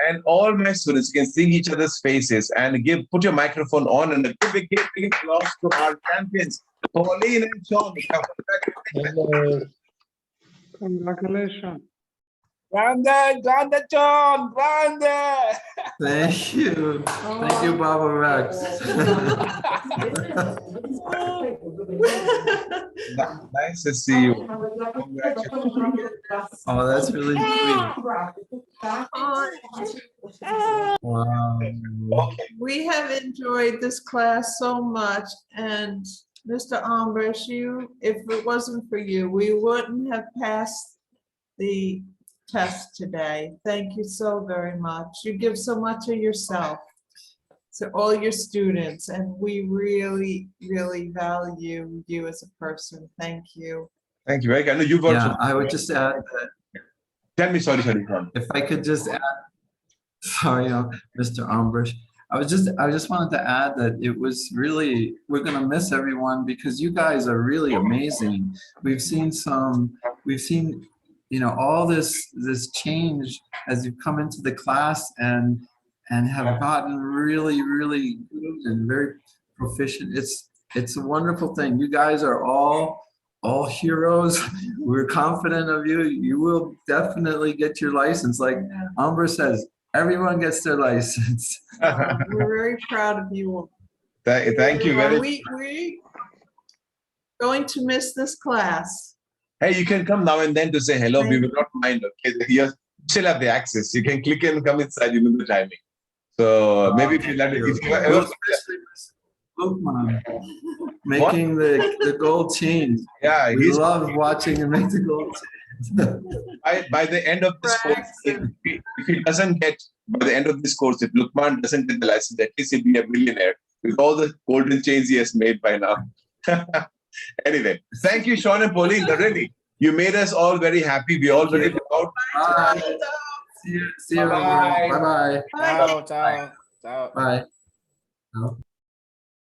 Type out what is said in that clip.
And all my students can see each other's faces and put your microphone on and give a big applause to our champions, Pauline and Shawn. Hello. Congratulations. Grande, John, grande. Thank you. Thank you, Baba Rex. Nice to see you. Congratulations. Oh, that's really sweet. Wow. Okay. We have enjoyed this class so much, and Mr. Ambrish, if it wasn't for you, we wouldn't have passed the test today. Thank you so very much. You give so much of yourself to all your students, and we really, really value you as a person. Thank you. Thank you. Very good. I know you've also. Yeah, I would just add that Tell me, sorry, Shawn. if I could just add, sorry, Mr. Ambrish. I just wanted to add that it was really, we're gonna miss everyone because you guys are really amazing. We've seen, you know, all this change as you've come into the class and have gotten really, really good and very proficient. It's a wonderful thing. You guys are all heroes. We're confident of you. You will definitely get your license. Like Amber says, everyone gets their license. We're very proud of you all. Thank you very much. We going to miss this class. Hey, you can come now and then to say hello. We will not mind. Okay, you still have the access. You can click and come inside. You know the timing. So maybe if you let it, Especially Lukman making the gold change. Yeah, We love watching him make the gold change. by the end of this course, if he doesn't get, by the end of this course, if Lukman doesn't get the license, at least he'll be a millionaire with all the golden chains he has made by now. Anyway, thank you, Shawn and Pauline. Really, you made us all very happy. We all very proud. Bye. See you. Bye. Bye-bye. Ciao, ciao, ciao. Bye. Ciao.